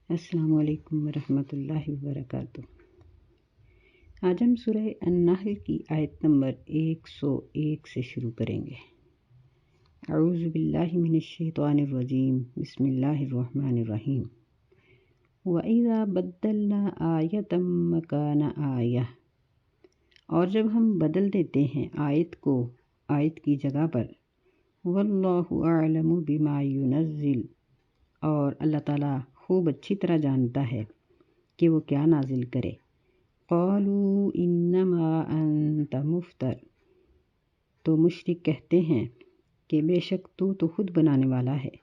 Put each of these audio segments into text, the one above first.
السلام علیکم ورحمۃ اللہ وبرکاتہ۔ آج ہم سورہ النحل کی آیت نمبر 101 سے شروع کریں گے۔ اعوذ باللہ من الشیطان الرجیم، بسم اللہ الرحمن الرحیم۔ وَإِذَا بَدَّلْنَا آیَةً مَّكَانَ آیَةٍ، اور جب ہم بدل دیتے ہیں آیت کو آیت کی جگہ پر، وَاللَّهُ أَعْلَمُ بِمَا يُنَزِّلُ، اور اللہ تعالیٰ خوب اچھی طرح جانتا ہے کہ وہ کیا نازل کرے۔ قالوا انما انت مفتر، تو مشرک کہتے ہیں کہ بے شک تو خود بنانے والا ہے۔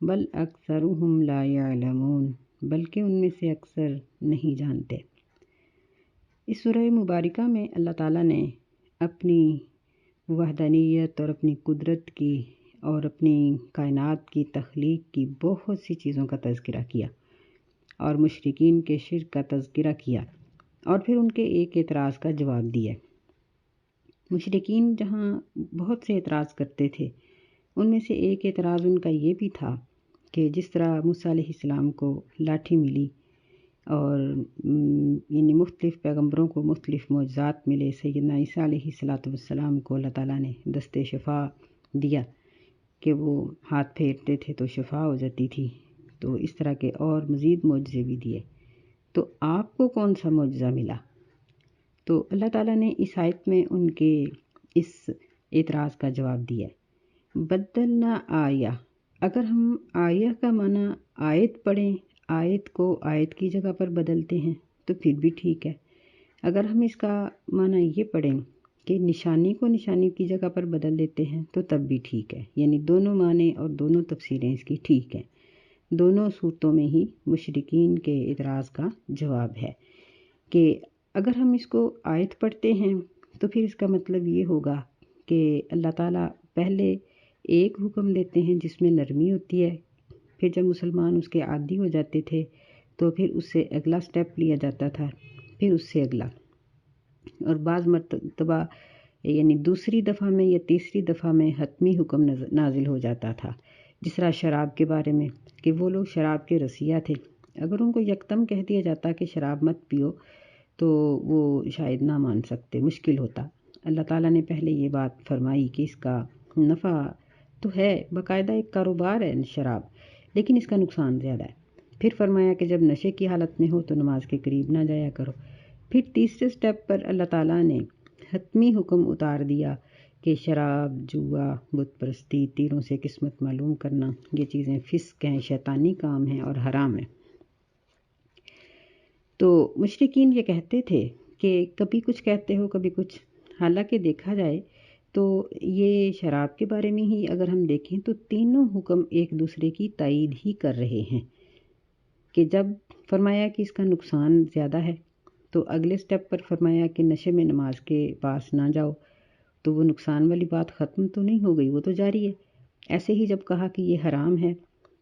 بل اکثرهم لا يعلمون، بلکہ ان میں سے اکثر نہیں جانتے۔ اس سورہ مبارکہ میں اللہ تعالیٰ نے اپنی وحدانیت اور اپنی قدرت کی اور اپنی کائنات کی تخلیق کی بہت سی چیزوں کا تذکرہ کیا، اور مشرکین کے شرک کا تذکرہ کیا، اور پھر ان کے ایک اعتراض کا جواب دیا۔ مشرکین جہاں بہت سے اعتراض کرتے تھے، ان میں سے ایک اعتراض ان کا یہ بھی تھا کہ جس طرح موسیٰ علیہ السلام کو لاٹھی ملی اور یعنی مختلف پیغمبروں کو مختلف معجزات ملے، سیدنا عیسیٰ علیہ السلام کو اللہ تعالیٰ نے دست شفا دیا کہ وہ ہاتھ پھیرتے تھے تو شفا ہو جاتی تھی، تو اس طرح کے اور مزید معجزے بھی دیے۔ تو آپ کو کون سا معجزہ ملا؟ تو اللہ تعالیٰ نے اس آیت میں ان کے اس اعتراض کا جواب دیا۔ بدلنا آیہ، اگر ہم آیہ کا معنی آیت پڑھیں، آیت کو آیت کی جگہ پر بدلتے ہیں تو پھر بھی ٹھیک ہے۔ اگر ہم اس کا معنی یہ پڑھیں کہ نشانی کو نشانی کی جگہ پر بدل دیتے ہیں تو تب بھی ٹھیک ہے، یعنی دونوں معنی اور دونوں تفسیریں اس کی ٹھیک ہیں۔ دونوں صورتوں میں ہی مشرکین کے اعتراض کا جواب ہے کہ اگر ہم اس کو آیت پڑھتے ہیں تو پھر اس کا مطلب یہ ہوگا کہ اللہ تعالیٰ پہلے ایک حکم دیتے ہیں جس میں نرمی ہوتی ہے، پھر جب مسلمان اس کے عادی ہو جاتے تھے تو پھر اس سے اگلا سٹیپ لیا جاتا تھا، پھر اس سے اگلا، اور بعض مرتبہ یعنی دوسری دفعہ میں یا تیسری دفعہ میں حتمی حکم نازل ہو جاتا تھا، جس طرح شراب کے بارے میں کہ وہ لوگ شراب کے رسیہ تھے، اگر ان کو یکدم کہہ دیا جاتا کہ شراب مت پیو تو وہ شاید نہ مان سکتے، مشکل ہوتا۔ اللہ تعالیٰ نے پہلے یہ بات فرمائی کہ اس کا نفع تو ہے، باقاعدہ ایک کاروبار ہے شراب، لیکن اس کا نقصان زیادہ ہے۔ پھر فرمایا کہ جب نشے کی حالت میں ہو تو نماز کے قریب نہ جایا کرو۔ پھر تیسرے سٹیپ پر اللہ تعالیٰ نے حتمی حکم اتار دیا کہ شراب، جوا، بت پرستی، تیروں سے قسمت معلوم کرنا، یہ چیزیں فسق ہیں، شیطانی کام ہیں اور حرام ہیں۔ تو مشرکین یہ کہتے تھے کہ کبھی کچھ کہتے ہو کبھی کچھ، حالانکہ دیکھا جائے تو یہ شراب کے بارے میں ہی اگر ہم دیکھیں تو تینوں حکم ایک دوسرے کی تائید ہی کر رہے ہیں کہ جب فرمایا کہ اس کا نقصان زیادہ ہے تو اگلے سٹیپ پر فرمایا کہ نشے میں نماز کے پاس نہ جاؤ، تو وہ نقصان والی بات ختم تو نہیں ہو گئی، وہ تو جاری ہے۔ ایسے ہی جب کہا کہ یہ حرام ہے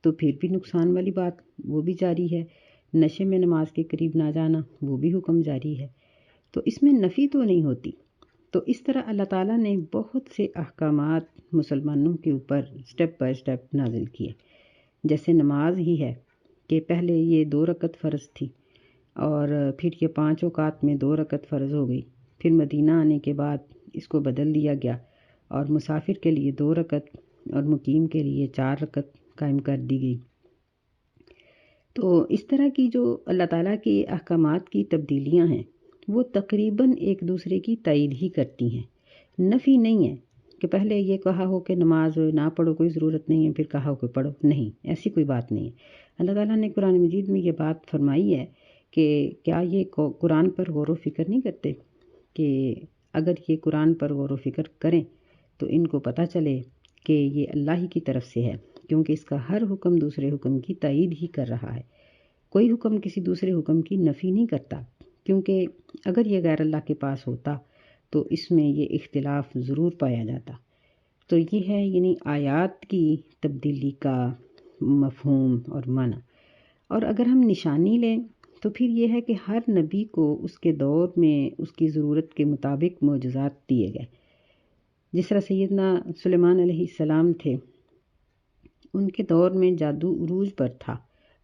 تو پھر بھی نقصان والی بات وہ بھی جاری ہے، نشے میں نماز کے قریب نہ جانا وہ بھی حکم جاری ہے، تو اس میں نفی تو نہیں ہوتی۔ تو اس طرح اللہ تعالیٰ نے بہت سے احکامات مسلمانوں کے اوپر سٹیپ بائی سٹیپ نازل کیے، جیسے نماز ہی ہے کہ پہلے یہ 2 رکعت فرض تھی اور پھر یہ 5 اوقات میں 2 رکعت فرض ہو گئی، پھر مدینہ آنے کے بعد اس کو بدل دیا گیا اور مسافر کے لیے 2 رکعت اور مقیم کے لیے 4 رکعت قائم کر دی گئی۔ تو اس طرح کی جو اللہ تعالیٰ کے احکامات کی تبدیلیاں ہیں وہ تقریباً ایک دوسرے کی تائید ہی کرتی ہیں، نفی نہیں ہے کہ پہلے یہ کہا ہو کہ نماز نہ پڑھو کوئی ضرورت نہیں ہے پھر کہا ہو کہ پڑھو، نہیں، ایسی کوئی بات نہیں ہے۔ اللہ تعالیٰ نے قرآن مجید میں یہ بات فرمائی ہے کہ کیا یہ قرآن پر غور و فکر نہیں کرتے کہ اگر یہ قرآن پر غور و فکر کریں تو ان کو پتہ چلے کہ یہ اللہ ہی کی طرف سے ہے، کیونکہ اس کا ہر حکم دوسرے حکم کی تائید ہی کر رہا ہے، کوئی حکم کسی دوسرے حکم کی نفی نہیں کرتا، کیونکہ اگر یہ غیر اللہ کے پاس ہوتا تو اس میں یہ اختلاف ضرور پایا جاتا۔ تو یہ ہے یعنی آیات کی تبدیلی کا مفہوم اور معنی۔ اور اگر ہم نشانی لیں تو پھر یہ ہے کہ ہر نبی کو اس کے دور میں اس کی ضرورت کے مطابق معجزات دیے گئے، جس طرح سیدنا سلیمان علیہ السلام تھے، ان کے دور میں جادو عروج پر تھا،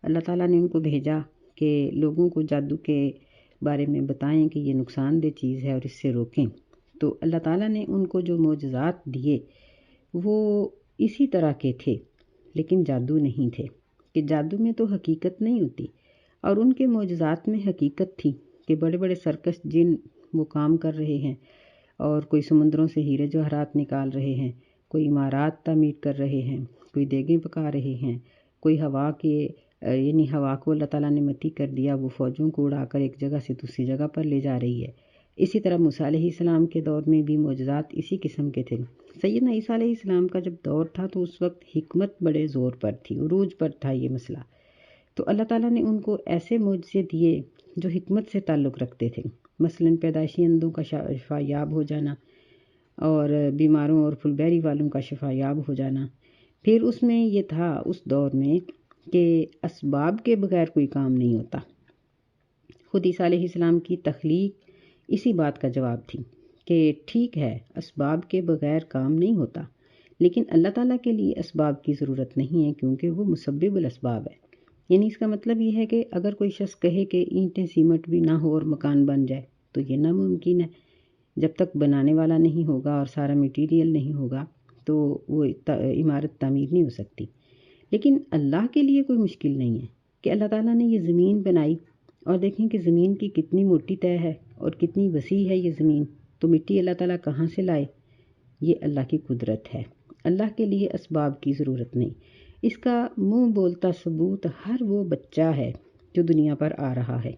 اللہ تعالیٰ نے ان کو بھیجا کہ لوگوں کو جادو کے بارے میں بتائیں کہ یہ نقصان دہ چیز ہے اور اس سے روکیں۔ تو اللہ تعالیٰ نے ان کو جو معجزات دیے وہ اسی طرح کے تھے، لیکن جادو نہیں تھے، کہ جادو میں تو حقیقت نہیں ہوتی، اور ان کے معجزات میں حقیقت تھی کہ بڑے بڑے سرکش جن وہ کام کر رہے ہیں، اور کوئی سمندروں سے ہیرے جواہرات نکال رہے ہیں، کوئی عمارات تعمیر کر رہے ہیں، کوئی دیگیں پکا رہے ہیں، کوئی ہوا کے یعنی ہوا کو اللہ تعالیٰ نے متی کر دیا، وہ فوجوں کو اڑا کر ایک جگہ سے دوسری جگہ پر لے جا رہی ہے۔ اسی طرح موسیٰ علیہ السلام کے دور میں بھی معجزات اسی قسم کے تھے۔ سیدنا عیسیٰ علیہ السلام کا جب دور تھا تو اس وقت حکمت بڑے زور پر تھی، عروج پر تھا یہ مسئلہ، تو اللہ تعالیٰ نے ان کو ایسے معجزے دیے جو حکمت سے تعلق رکھتے تھے، مثلاً پیدائشی اندھوں کا شفا یاب ہو جانا، اور بیماروں اور فلبیری والوں کا شفا یاب ہو جانا۔ پھر اس میں یہ تھا اس دور میں کہ اسباب کے بغیر کوئی کام نہیں ہوتا۔ خود عیسیٰ علیہ السلام کی تخلیق اسی بات کا جواب تھی کہ ٹھیک ہے اسباب کے بغیر کام نہیں ہوتا، لیکن اللہ تعالیٰ کے لیے اسباب کی ضرورت نہیں ہے، کیونکہ وہ مسبب الاسباب ہے۔ یعنی اس کا مطلب یہ ہے کہ اگر کوئی شخص کہے کہ اینٹیں سیمنٹ بھی نہ ہو اور مکان بن جائے تو یہ ناممکن ہے۔ جب تک بنانے والا نہیں ہوگا اور سارا میٹیریل نہیں ہوگا تو وہ عمارت تعمیر نہیں ہو سکتی۔ لیکن اللہ کے لیے کوئی مشکل نہیں ہے کہ اللہ تعالیٰ نے یہ زمین بنائی، اور دیکھیں کہ زمین کی کتنی موٹی تہ ہے اور کتنی وسیع ہے یہ زمین، تو مٹی اللہ تعالیٰ کہاں سے لائے؟ یہ اللہ کی قدرت ہے۔ اللہ کے لیے اسباب کی ضرورت نہیں۔ اس کا منہ بولتا ثبوت ہر وہ بچہ ہے جو دنیا پر آ رہا ہے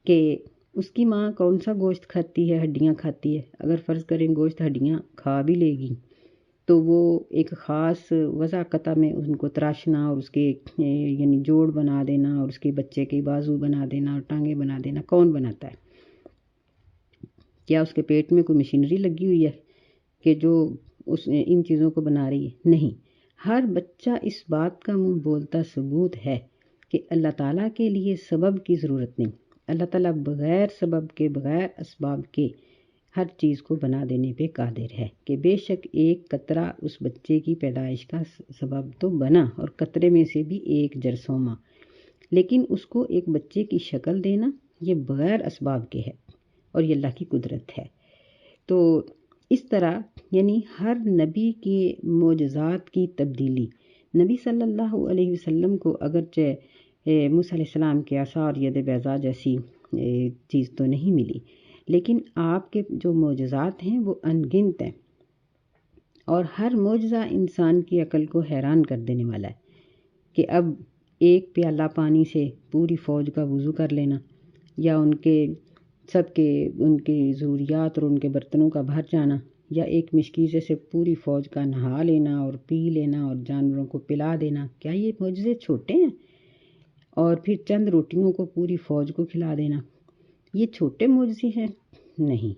کہ اس کی ماں کون سا گوشت کھاتی ہے، ہڈیاں کھاتی ہے۔ اگر فرض کریں گوشت ہڈیاں کھا بھی لے گی تو وہ ایک خاص وضع قطع میں ان کو تراشنا اور اس کے یعنی جوڑ بنا دینا اور اس کے بچے کے بازو بنا دینا اور ٹانگیں بنا دینا کون بناتا ہے؟ کیا اس کے پیٹ میں کوئی مشینری لگی ہوئی ہے کہ جو ان چیزوں کو بنا رہی ہے؟ نہیں۔ ہر بچہ اس بات کا منہ بولتا ثبوت ہے کہ اللہ تعالیٰ کے لیے سبب کی ضرورت نہیں۔ اللہ تعالیٰ بغیر سبب کے، بغیر اسباب کے ہر چیز کو بنا دینے پہ قادر ہے، کہ بے شک ایک قطرہ اس بچے کی پیدائش کا سبب تو بنا، اور قطرے میں سے بھی ایک جرثومہ، لیکن اس کو ایک بچے کی شکل دینا یہ بغیر اسباب کے ہے، اور یہ اللہ کی قدرت ہے۔ تو اس طرح یعنی ہر نبی کے معجزات کی تبدیلی، نبی صلی اللہ علیہ وسلم کو اگرچہ موسیٰ علیہ السلام کے عصا اور ید بیضاء جیسی چیز تو نہیں ملی، لیکن آپ کے جو معجزات ہیں وہ ان گنت ہیں، اور ہر معجزہ انسان کی عقل کو حیران کر دینے والا ہے، کہ اب ایک پیالہ پانی سے پوری فوج کا وضو کر لینا، یا ان کے ضروریات اور ان کے برتنوں کا بھر جانا، یا ایک مشکیزے سے پوری فوج کا نہا لینا اور پی لینا اور جانوروں کو پلا دینا، کیا یہ معجزے چھوٹے ہیں؟ اور پھر چند روٹیوں کو پوری فوج کو کھلا دینا، یہ چھوٹے معجزے ہیں؟ نہیں،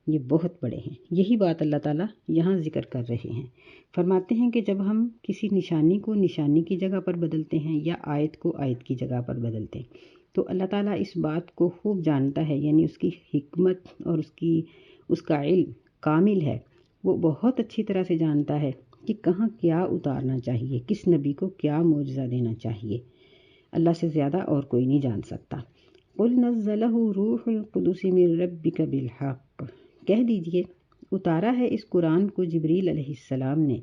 یہ بہت بڑے ہیں۔ یہی بات اللہ تعالیٰ یہاں ذکر کر رہے ہیں۔ فرماتے ہیں کہ جب ہم کسی نشانی کو نشانی کی جگہ پر بدلتے ہیں یا آیت کو آیت کی جگہ پر بدلتے ہیں تو اللہ تعالیٰ اس بات کو خوب جانتا ہے، یعنی اس کی حکمت اور اس کا علم کامل ہے۔ وہ بہت اچھی طرح سے جانتا ہے کہ کہاں کیا اتارنا چاہیے، کس نبی کو کیا معجزہ دینا چاہیے۔ اللہ سے زیادہ اور کوئی نہیں جان سکتا۔ قُلْ نَزَّلَهُ رُوحُ الْقُدُسِ مِنْ رَبِّكَ بِالْحَقِّ، کہہ دیجئے اتارا ہے اس قرآن کو جبریل علیہ السلام نے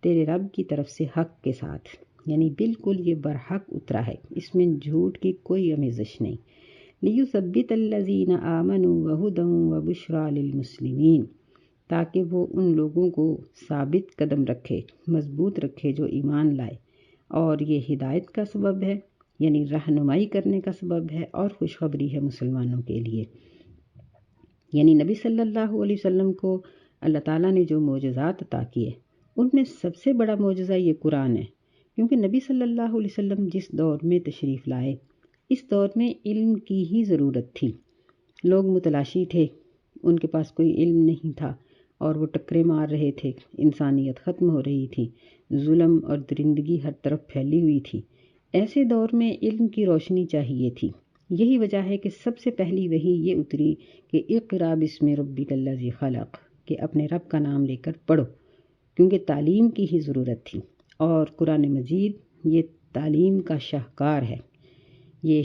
تیرے رب کی طرف سے حق کے ساتھ، یعنی بالکل یہ برحق اترا ہے، اس میں جھوٹ کی کوئی آمیزش نہیں۔ لِيُثَبِّتَ الَّذِينَ آمَنُوا وَهُدًى وَبُشْرَى لِلْمُسْلِمِينَ، تاکہ وہ ان لوگوں کو ثابت قدم رکھے، مضبوط رکھے جو ایمان لائے، اور یہ ہدایت کا سبب ہے، یعنی رہنمائی کرنے کا سبب ہے، اور خوشخبری ہے مسلمانوں کے لیے۔ یعنی نبی صلی اللہ علیہ وسلم کو اللہ تعالیٰ نے جو معجزات عطا کیے ان میں سب سے بڑا معجزہ یہ قرآن ہے، کیونکہ نبی صلی اللہ علیہ وسلم جس دور میں تشریف لائے اس دور میں علم کی ہی ضرورت تھی۔ لوگ متلاشی تھے، ان کے پاس کوئی علم نہیں تھا، اور وہ ٹکرے مار رہے تھے، انسانیت ختم ہو رہی تھی، ظلم اور درندگی ہر طرف پھیلی ہوئی تھی۔ ایسے دور میں علم کی روشنی چاہیے تھی۔ یہی وجہ ہے کہ سب سے پہلی وحی یہ اتری کہ اقرأ بسم ربک الذی خلق، کہ اپنے رب کا نام لے کر پڑھو، کیونکہ تعلیم کی ہی ضرورت تھی۔ اور قرآن مجید یہ تعلیم کا شاہکار ہے۔ یہ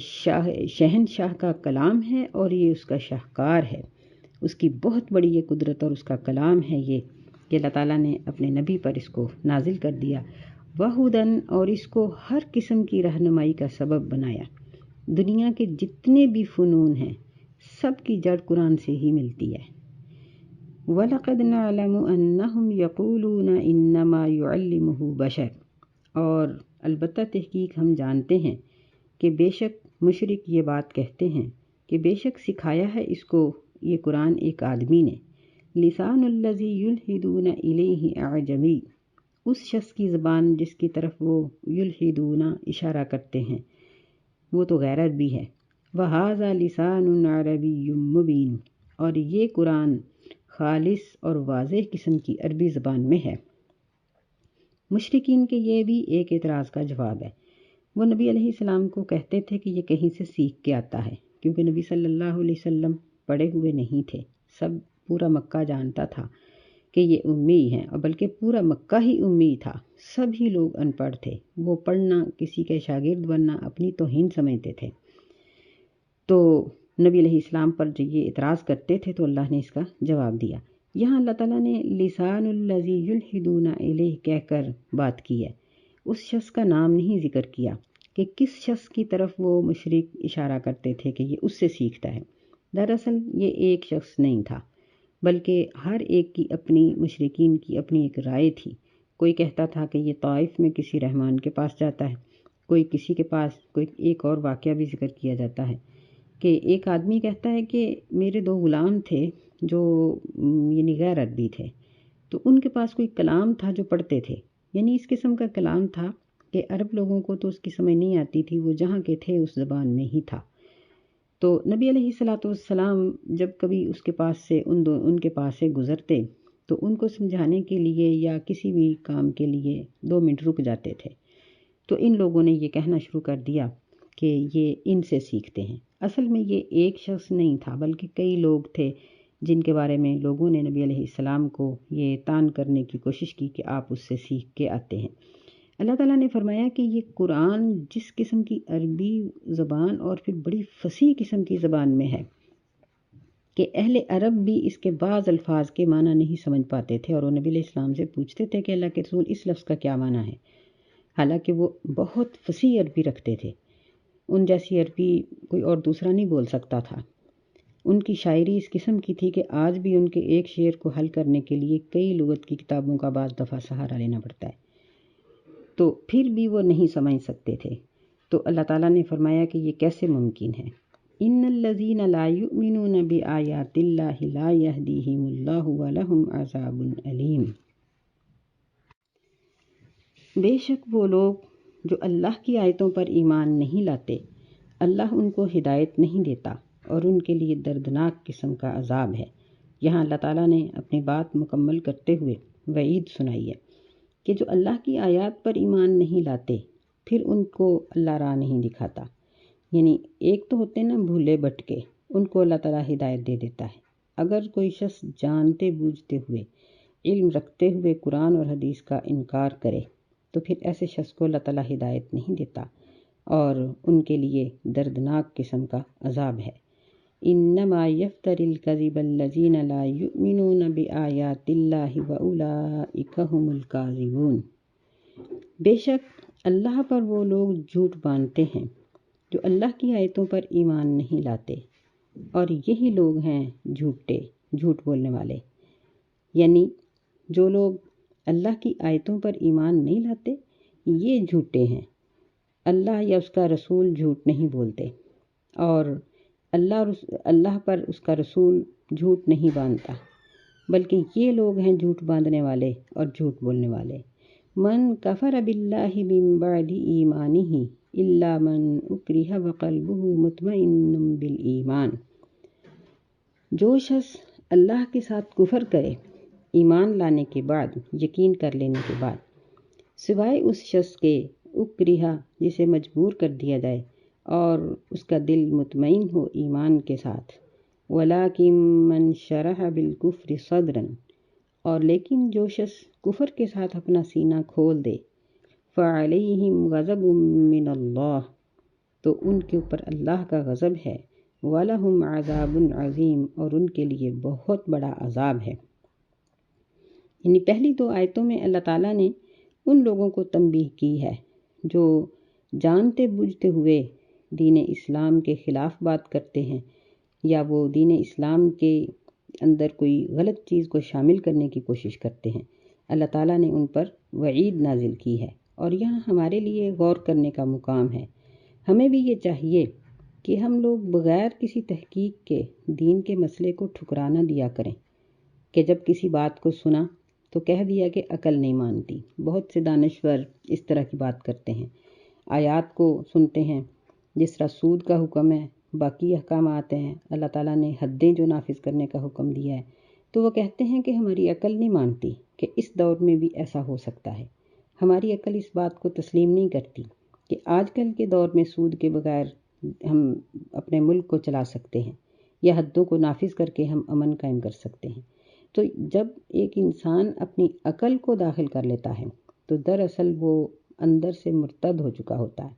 شہنشاہ کا کلام ہے اور یہ اس کا شاہکار ہے۔ اس کی بہت بڑی یہ قدرت اور اس کا کلام ہے یہ کہ اللہ تعالیٰ نے اپنے نبی پر اس کو نازل کر دیا، وہدن، اور اس کو ہر قسم کی رہنمائی کا سبب بنایا۔ دنیا کے جتنے بھی فنون ہیں سب کی جڑ قرآن سے ہی ملتی ہے۔ وَلَقَدْ نَعْلَمُ أَنَّهُمْ يَقُولُونَ إِنَّمَا يُعَلِّمُهُ بَشَرٌ، اور البتہ تحقیق ہم جانتے ہیں کہ بے شک مشرک یہ بات کہتے ہیں کہ بے شک سکھایا ہے اس کو یہ قرآن ایک آدمی نے۔ لسان الذی یلحدون الیہ اعجمی، اس شخص کی زبان جس کی طرف وہ یلحدون اشارہ کرتے ہیں وہ تو غیر عربی ہے۔ وہذا لسان عربی مبین، اور یہ قرآن خالص اور واضح قسم کی عربی زبان میں ہے۔ مشرکین کے یہ بھی ایک اعتراض کا جواب ہے۔ وہ نبی علیہ السلام کو کہتے تھے کہ یہ کہیں سے سیکھ کے آتا ہے، کیونکہ نبی صلی اللہ علیہ وسلم پڑھے ہوئے نہیں تھے۔ سب پورا مکہ جانتا تھا کہ یہ امی ہیں، اور بلکہ پورا مکہ ہی امی تھا، سب ہی لوگ ان پڑھ تھے۔ وہ پڑھنا، کسی کے شاگرد بننا اپنی توہین سمجھتے تھے۔ تو نبی علیہ السلام پر جو یہ اعتراض کرتے تھے تو اللہ نے اس کا جواب دیا۔ یہاں اللہ تعالیٰ نے لسان الذی یلحدون الیہ کہہ کر بات کی ہے، اس شخص کا نام نہیں ذکر کیا کہ کس شخص کی طرف وہ مشرک اشارہ کرتے تھے کہ یہ اس سے سیکھتا ہے۔ دراصل یہ ایک شخص نہیں تھا، بلکہ ہر ایک کی اپنی، مشرکین کی اپنی ایک رائے تھی۔ کوئی کہتا تھا کہ یہ طائف میں کسی رحمان کے پاس جاتا ہے، کوئی کسی کے پاس، کوئی ایک اور واقعہ بھی ذکر کیا جاتا ہے کہ ایک آدمی کہتا ہے کہ میرے 2 غلام تھے جو یعنی غیر عربی تھے، تو ان کے پاس کوئی کلام تھا جو پڑھتے تھے، یعنی اس قسم کا کلام تھا کہ عرب لوگوں کو تو اس کی سمجھ نہیں آتی تھی، وہ جہاں کے تھے اس زبان میں ہی تھا۔ تو نبی علیہ السلام جب کبھی اس کے پاس سے ان کے پاس سے گزرتے تو ان کو سمجھانے کے لیے یا کسی بھی کام کے لیے 2 منٹ رک جاتے تھے۔ تو ان لوگوں نے یہ کہنا شروع کر دیا کہ یہ ان سے سیکھتے ہیں۔ اصل میں یہ ایک شخص نہیں تھا، بلکہ کئی لوگ تھے جن کے بارے میں لوگوں نے نبی علیہ السلام کو یہ طعن کرنے کی کوشش کی کہ آپ اس سے سیکھ کے آتے ہیں۔ اللہ تعالیٰ نے فرمایا کہ یہ قرآن جس قسم کی عربی زبان اور پھر بڑی فصیح قسم کی زبان میں ہے کہ اہل عرب بھی اس کے بعض الفاظ کے معنی نہیں سمجھ پاتے تھے، اور وہ نبی علیہ السلام سے پوچھتے تھے کہ اللہ کے رسول اس لفظ کا کیا معنی ہے، حالانکہ وہ بہت فصیح عربی رکھتے تھے۔ ان جیسی عربی کوئی اور دوسرا نہیں بول سکتا تھا۔ ان کی شاعری اس قسم کی تھی کہ آج بھی ان کے ایک شعر کو حل کرنے کے لیے کئی لغت کی کتابوں کا بعض دفعہ سہارا لینا پڑتا ہے، تو پھر بھی وہ نہیں سمجھ سکتے تھے۔ تو اللہ تعالیٰ نے فرمایا کہ یہ کیسے ممکن ہے۔ ان الذین لا یؤمنون بآیات اللہ لا یہدیہم اللہ ولہم عذاب علیم، بے شک وہ لوگ جو اللہ کی آیتوں پر ایمان نہیں لاتے، اللہ ان کو ہدایت نہیں دیتا اور ان کے لیے دردناک قسم کا عذاب ہے۔ یہاں اللہ تعالیٰ نے اپنی بات مکمل کرتے ہوئے وعید سنائی ہے کہ جو اللہ کی آیات پر ایمان نہیں لاتے پھر ان کو اللہ راہ نہیں دکھاتا۔ یعنی ایک تو ہوتے نا بھولے بھٹکے، ان کو اللہ تعالیٰ ہدایت دے دیتا ہے۔ اگر کوئی شخص جانتے بوجھتے ہوئے، علم رکھتے ہوئے قرآن اور حدیث کا انکار کرے تو پھر ایسے شخص کو اللہ تعالیٰ ہدایت نہیں دیتا اور ان کے لیے دردناک قسم کا عذاب ہے۔ انما یفتری الکذب الذین لا یؤمنون بآیات اللہ واولئک ھم الکاذبون، بے شک اللہ پر وہ لوگ جھوٹ باندھتے ہیں جو اللہ کی آیتوں پر ایمان نہیں لاتے، اور یہی لوگ ہیں جھوٹ بولنے والے۔ یعنی جو لوگ اللہ کی آیتوں پر ایمان نہیں لاتے یہ جھوٹے ہیں، اللہ یا اس کا رسول جھوٹ نہیں بولتے، اور اللہ پر اس کا رسول جھوٹ نہیں باندھتا، بلکہ یہ لوگ ہیں جھوٹ باندھنے والے اور جھوٹ بولنے والے۔ من کفر باللہ من بعد ایمانہ الا من اکرہ وقلبہ مطمئن بالایمان، جو شخص اللہ کے ساتھ کفر کرے ایمان لانے کے بعد، یقین کر لینے کے بعد، سوائے اس شخص کے اکرہ جسے مجبور کر دیا جائے اور اس کا دل مطمئن ہو ایمان کے ساتھ، ولیکن من شرح بالکفر صدرا، اور لیکن جو شخص کفر کے ساتھ اپنا سینہ کھول دے، فعلیہم غضب من اللہ، تو ان کے اوپر اللہ کا غضب ہے، وَلَهُمْ عَذَابٌ عَظِيمٌ، اور ان کے لیے بہت بڑا عذاب ہے۔ یعنی پہلی دو آیتوں میں اللہ تعالیٰ نے ان لوگوں کو تنبیہ کی ہے جو جانتے بوجھتے ہوئے دین اسلام کے خلاف بات کرتے ہیں، یا وہ دین اسلام کے اندر کوئی غلط چیز کو شامل کرنے کی کوشش کرتے ہیں۔ اللہ تعالیٰ نے ان پر وعید نازل کی ہے، اور یہاں ہمارے لیے غور کرنے کا مقام ہے۔ ہمیں بھی یہ چاہیے کہ ہم لوگ بغیر کسی تحقیق کے دین کے مسئلے کو ٹھکرا نہ دیا کریں، کہ جب کسی بات کو سنا تو کہہ دیا کہ عقل نہیں مانتی۔ بہت سے دانشور اس طرح کی بات کرتے ہیں، آیات کو سنتے ہیں، جس طرح سود کا حکم ہے، باقی احکامات ہیں، اللہ تعالیٰ نے حدیں جو نافذ کرنے کا حکم دیا ہے، تو وہ کہتے ہیں کہ ہماری عقل نہیں مانتی کہ اس دور میں بھی ایسا ہو سکتا ہے۔ ہماری عقل اس بات کو تسلیم نہیں کرتی کہ آج کل کے دور میں سود کے بغیر ہم اپنے ملک کو چلا سکتے ہیں، یا حدوں کو نافذ کر کے ہم امن قائم کر سکتے ہیں۔ تو جب ایک انسان اپنی عقل کو داخل کر لیتا ہے تو دراصل وہ اندر سے مرتد ہو چکا ہوتا ہے،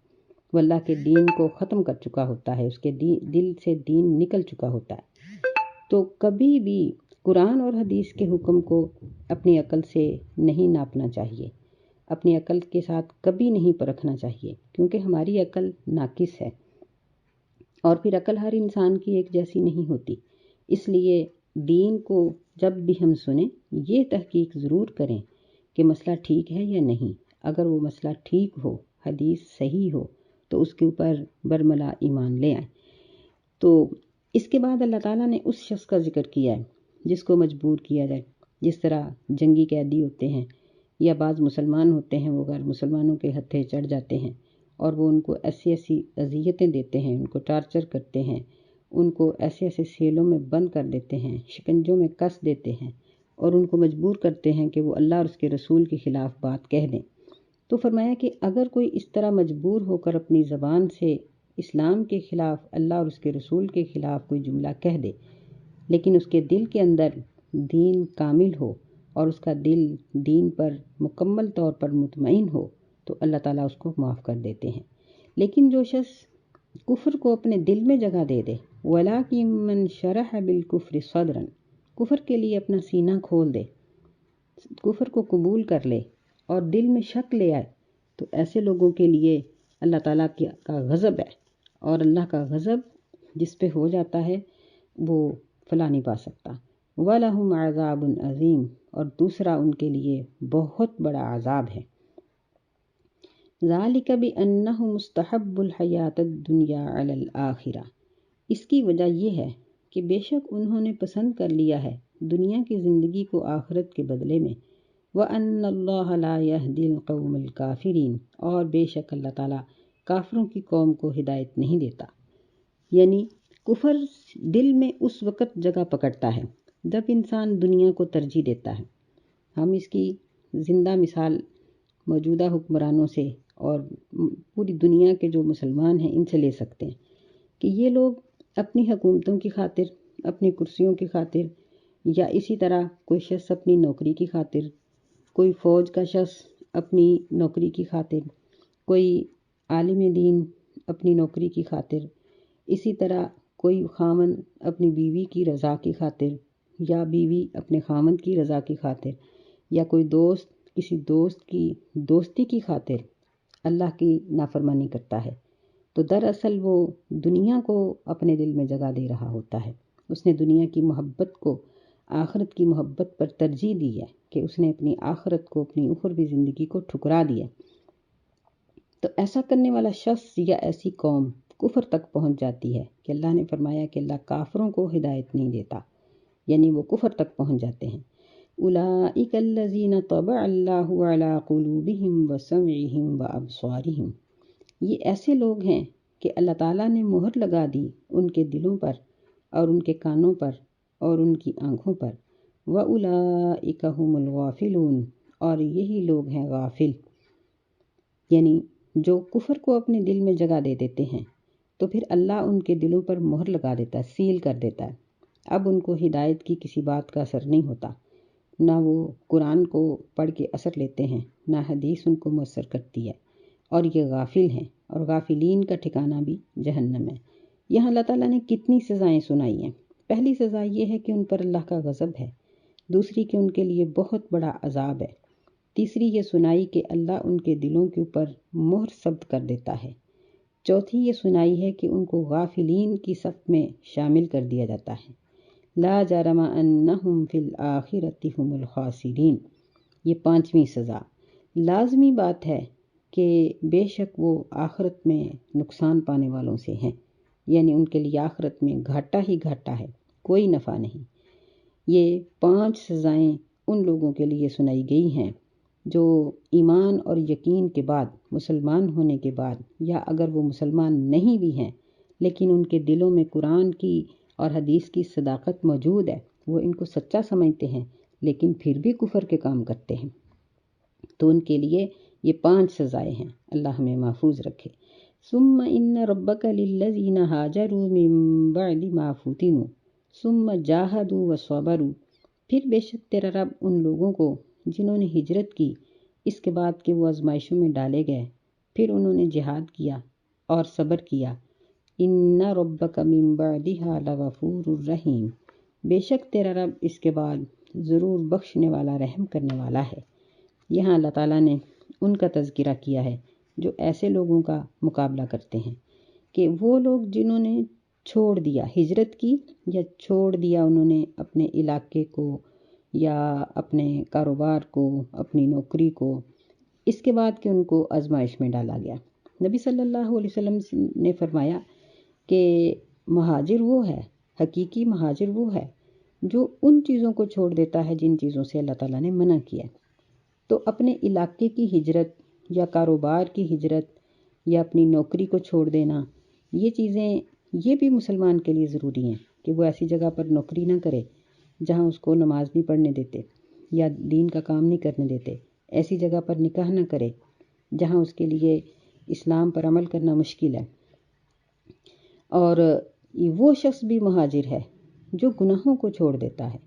وہ اللہ کے دین کو ختم کر چکا ہوتا ہے، اس کے دل سے دین نکل چکا ہوتا ہے۔ تو کبھی بھی قرآن اور حدیث کے حکم کو اپنی عقل سے نہیں ناپنا چاہیے، اپنی عقل کے ساتھ کبھی نہیں پرکھنا چاہیے، کیونکہ ہماری عقل ناقص ہے، اور پھر عقل ہر انسان کی ایک جیسی نہیں ہوتی۔ اس لیے دین کو جب بھی ہم سنیں یہ تحقیق ضرور کریں کہ مسئلہ ٹھیک ہے یا نہیں۔ اگر وہ مسئلہ ٹھیک ہو، حدیث صحیح ہو، تو اس کے اوپر برملا ایمان لے آئیں۔ تو اس کے بعد اللہ تعالیٰ نے اس شخص کا ذکر کیا ہے جس کو مجبور کیا جائے، جس طرح جنگی قیدی ہوتے ہیں، یا بعض مسلمان ہوتے ہیں وہ غیر مسلمانوں کے ہتھے چڑھ جاتے ہیں، اور وہ ان کو ایسی ایسی اذیتیں دیتے ہیں، ان کو ٹارچر کرتے ہیں، ان کو ایسے ایسے سیلوں میں بند کر دیتے ہیں، شکنجوں میں کس دیتے ہیں، اور ان کو مجبور کرتے ہیں کہ وہ اللہ اور اس کے رسول کے خلاف بات کہہ دیں۔ تو فرمایا کہ اگر کوئی اس طرح مجبور ہو کر اپنی زبان سے اسلام کے خلاف، اللہ اور اس کے رسول کے خلاف کوئی جملہ کہہ دے، لیکن اس کے دل کے اندر دین کامل ہو اور اس کا دل دین پر مکمل طور پر مطمئن ہو، تو اللہ تعالیٰ اس کو معاف کر دیتے ہیں۔ لیکن جو شخص کفر کو اپنے دل میں جگہ دے دے، وَلَٰكِن مَّن شَرَحَ بِالْكُفْرِ صَدْرًا، کفر کے لیے اپنا سینہ کھول دے، کفر کو قبول کر لے اور دل میں شک لے آئے، تو ایسے لوگوں کے لیے اللہ تعالیٰ کا غضب ہے، اور اللہ کا غضب جس پہ ہو جاتا ہے وہ فلاح نہیں پا سکتا۔ وَلَهُمْ عَذَابٌ عَظِيمٌ، اور دوسرا ان کے لیے بہت بڑا عذاب ہے۔ ذَلِكَ بِأَنَّهُ مُسْتَحَبُّ الْحَيَاةَ الدُّنْيَا عَلَى الْآخِرَةِ، اس کی وجہ یہ ہے کہ بے شک انہوں نے پسند کر لیا ہے دنیا کی زندگی کو آخرت کے بدلے میں، وَأَنَّ اللَّهَ لَا يَهْدِي الْقَوْمَ الْكَافِرِينَ، اور بے شک اللہ تعالیٰ کافروں کی قوم کو ہدایت نہیں دیتا۔ یعنی کفر دل میں اس وقت جگہ پکڑتا ہے جب انسان دنیا کو ترجیح دیتا ہے۔ ہم اس کی زندہ مثال موجودہ حکمرانوں سے اور پوری دنیا کے جو مسلمان ہیں ان سے لے سکتے ہیں، کہ یہ لوگ اپنی حکومتوں کی خاطر، اپنی کرسیوں کی خاطر، یا اسی طرح کوئی شخص اپنی نوکری کی خاطر، کوئی فوج کا شخص اپنی نوکری کی خاطر، کوئی عالم دین اپنی نوکری کی خاطر، اسی طرح کوئی خامن اپنی بیوی کی رضا کی خاطر، یا بیوی اپنے خامن کی رضا کی خاطر، یا کوئی دوست کسی دوست کی دوستی کی خاطر اللہ کی نافرمانی کرتا ہے، تو دراصل وہ دنیا کو اپنے دل میں جگہ دے رہا ہوتا ہے۔ اس نے دنیا کی محبت کو آخرت کی محبت پر ترجیح دی ہے، کہ اس نے اپنی آخرت کو، اپنی اخروی زندگی کو ٹھکرا دیا۔ تو ایسا کرنے والا شخص یا ایسی قوم کفر تک پہنچ جاتی ہے، کہ اللہ نے فرمایا کہ اللہ کافروں کو ہدایت نہیں دیتا، یعنی وہ کفر تک پہنچ جاتے ہیں۔ اولئک الذین طبع اللہ علی قلوبہم وسمعہم وابصارہم، یہ ایسے لوگ ہیں کہ اللہ تعالیٰ نے مہر لگا دی ان کے دلوں پر اور ان کے کانوں پر اور ان کی آنکھوں پر۔ وَأُولَئِكَ هُمُ الْغَافِلُونَ، اور یہی لوگ ہیں غافل، یعنی جو کفر کو اپنے دل میں جگہ دے دیتے ہیں تو پھر اللہ ان کے دلوں پر مہر لگا دیتا ہے، سیل کر دیتا ہے۔ اب ان کو ہدایت کی کسی بات کا اثر نہیں ہوتا، نہ وہ قرآن کو پڑھ کے اثر لیتے ہیں، نہ حدیث ان کو مؤثر کرتی ہے، اور یہ غافل ہیں، اور غافلین کا ٹھکانہ بھی جہنم ہے۔ یہاں اللہ تعالیٰ نے کتنی سزائیں سنائی ہیں۔ پہلی سزا یہ ہے کہ ان پر اللہ کا غضب ہے، دوسری کہ ان کے لیے بہت بڑا عذاب ہے، تیسری یہ سنائی کہ اللہ ان کے دلوں کے اوپر مہر ثبت کر دیتا ہے، چوتھی یہ سنائی ہے کہ ان کو غافلین کی صف میں شامل کر دیا جاتا ہے۔ لا جرم انہم فی الآخرۃ ھم الخاسرین، یہ پانچویں سزا۔ لازمی بات ہے کہ بے شک وہ آخرت میں نقصان پانے والوں سے ہیں، یعنی ان کے لیے آخرت میں گھاٹا ہی گھاٹا ہے، کوئی نفع نہیں۔ یہ 5 سزائیں ان لوگوں کے لیے سنائی گئی ہیں جو ایمان اور یقین کے بعد، مسلمان ہونے کے بعد، یا اگر وہ مسلمان نہیں بھی ہیں لیکن ان کے دلوں میں قرآن کی اور حدیث کی صداقت موجود ہے، وہ ان کو سچا سمجھتے ہیں لیکن پھر بھی کفر کے کام کرتے ہیں، تو ان کے لیے یہ 5 سزائیں ہیں۔ اللہ ہمیں محفوظ رکھے۔ ثم ان ربک للذین ہاجروا من بعد ما فتنوا ثم جاہدوا وصبروا، پھر بے شک تیرا رب ان لوگوں کو جنہوں نے ہجرت کی اس کے بعد کہ وہ آزمائشوں میں ڈالے گئے، پھر انہوں نے جہاد کیا اور صبر کیا، ان ربک من بعدها لغفور الرحیم، بے شک تیرا رب اس کے بعد ضرور بخشنے والا، رحم کرنے والا ہے۔ یہاں اللہ تعالیٰ نے ان کا تذکرہ کیا ہے جو ایسے لوگوں کا مقابلہ کرتے ہیں کہ وہ لوگ جنہوں نے چھوڑ دیا، ہجرت کی یا چھوڑ دیا انہوں نے اپنے علاقے کو یا اپنے کاروبار کو، اپنی نوکری کو، اس کے بعد کہ ان کو آزمائش میں ڈالا گیا۔ نبی صلی اللہ علیہ وسلم نے فرمایا کہ مہاجر وہ ہے، حقیقی مہاجر وہ ہے جو ان چیزوں کو چھوڑ دیتا ہے جن چیزوں سے اللہ تعالیٰ نے منع کیا ہے۔ تو اپنے علاقے کی ہجرت یا کاروبار کی ہجرت یا اپنی نوکری کو چھوڑ دینا، یہ چیزیں یہ بھی مسلمان کے لیے ضروری ہیں کہ وہ ایسی جگہ پر نوکری نہ کرے جہاں اس کو نماز نہیں پڑھنے دیتے یا دین کا کام نہیں کرنے دیتے، ایسی جگہ پر نکاح نہ کرے جہاں اس کے لیے اسلام پر عمل کرنا مشکل ہے۔ اور وہ شخص بھی مہاجر ہے جو گناہوں کو چھوڑ دیتا ہے،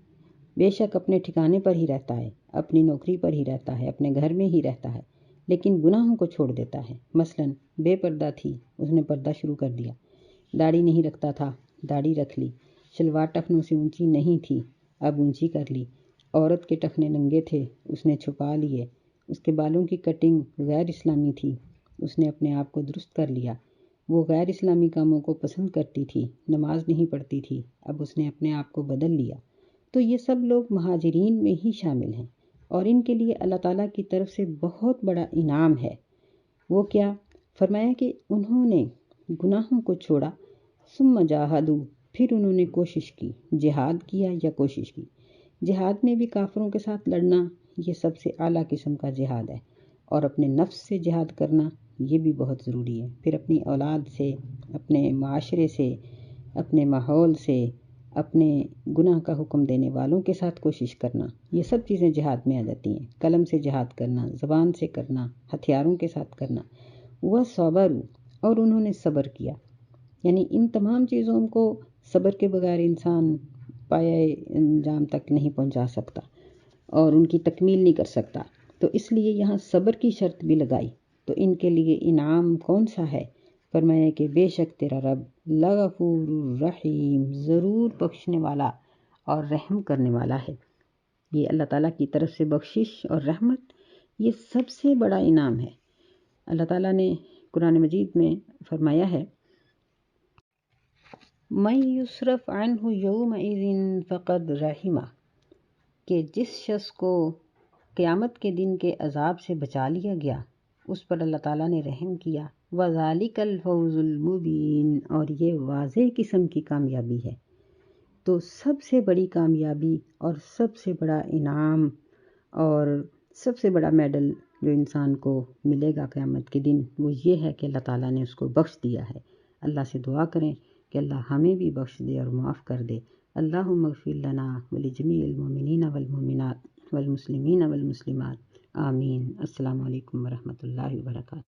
بے شک اپنے ٹھکانے پر ہی رہتا ہے، اپنی نوکری پر ہی رہتا ہے، اپنے گھر میں ہی رہتا ہے، لیکن گناہوں کو چھوڑ دیتا ہے۔ مثلاً بے پردہ تھی، اس نے پردہ شروع کر دیا، داڑھی نہیں رکھتا تھا، داڑھی رکھ لی، شلوار ٹخنوں سے اونچی نہیں تھی، اب اونچی کر لی، عورت کے ٹخنے ننگے تھے، اس نے چھپا لیے، اس کے بالوں کی کٹنگ غیر اسلامی تھی، اس نے اپنے آپ کو درست کر لیا، وہ غیر اسلامی کاموں کو پسند کرتی تھی، نماز نہیں پڑھتی تھی، اب اس نے اپنے آپ کو بدل لیا۔ تو یہ سب لوگ مہاجرین میں ہی شامل ہیں، اور ان کے لیے اللہ تعالیٰ کی طرف سے بہت بڑا انعام ہے۔ وہ کیا؟ فرمایا کہ انہوں نے گناہوں کو چھوڑا، ثم جاہدوا، پھر انہوں نے کوشش کی، جہاد کیا یا کوشش کی۔ جہاد میں بھی کافروں کے ساتھ لڑنا یہ سب سے اعلیٰ قسم کا جہاد ہے، اور اپنے نفس سے جہاد کرنا یہ بھی بہت ضروری ہے۔ پھر اپنی اولاد سے، اپنے معاشرے سے، اپنے ماحول سے، اپنے گناہ کا حکم دینے والوں کے ساتھ کوشش کرنا، یہ سب چیزیں جہاد میں آ جاتی ہیں۔ قلم سے جہاد کرنا، زبان سے کرنا، ہتھیاروں کے ساتھ کرنا۔ وَصَبَرُوا، اور انہوں نے صبر کیا، یعنی ان تمام چیزوں کو صبر کے بغیر انسان پایہ انجام تک نہیں پہنچا سکتا اور ان کی تکمیل نہیں کر سکتا، تو اس لیے یہاں صبر کی شرط بھی لگائی۔ تو ان کے لیے انعام کون سا ہے؟ فرمایا کہ بے شک تیرا رب لغفور الرحیم، ضرور بخشنے والا اور رحم کرنے والا ہے۔ یہ اللہ تعالیٰ کی طرف سے بخشش اور رحمت، یہ سب سے بڑا انعام ہے۔ اللہ تعالیٰ نے قرآن مجید میں فرمایا ہے مَن یُصْرَفْ عَنْهُ یَوْمَئِذٍ فَقَدْ رَحِمَہ، کہ جس شخص کو قیامت کے دن کے عذاب سے بچا لیا گیا اس پر اللہ تعالیٰ نے رحم کیا۔ وَذَلِكَ الْفَوْزُ الْمُبِينُ، اور یہ واضح قسم کی کامیابی ہے۔ تو سب سے بڑی کامیابی اور سب سے بڑا انعام اور سب سے بڑا میڈل جو انسان کو ملے گا قیامت کے دن، وہ یہ ہے کہ اللہ تعالیٰ نے اس کو بخش دیا ہے۔ اللہ سے دعا کریں کہ اللہ ہمیں بھی بخش دے اور معاف کر دے۔ اللہم اغفر لنا ولجمیع المؤمنین والمؤمنات والمسلمین والمسلمات، آمین۔ السلام علیکم ورحمۃ اللہ وبرکاتہ۔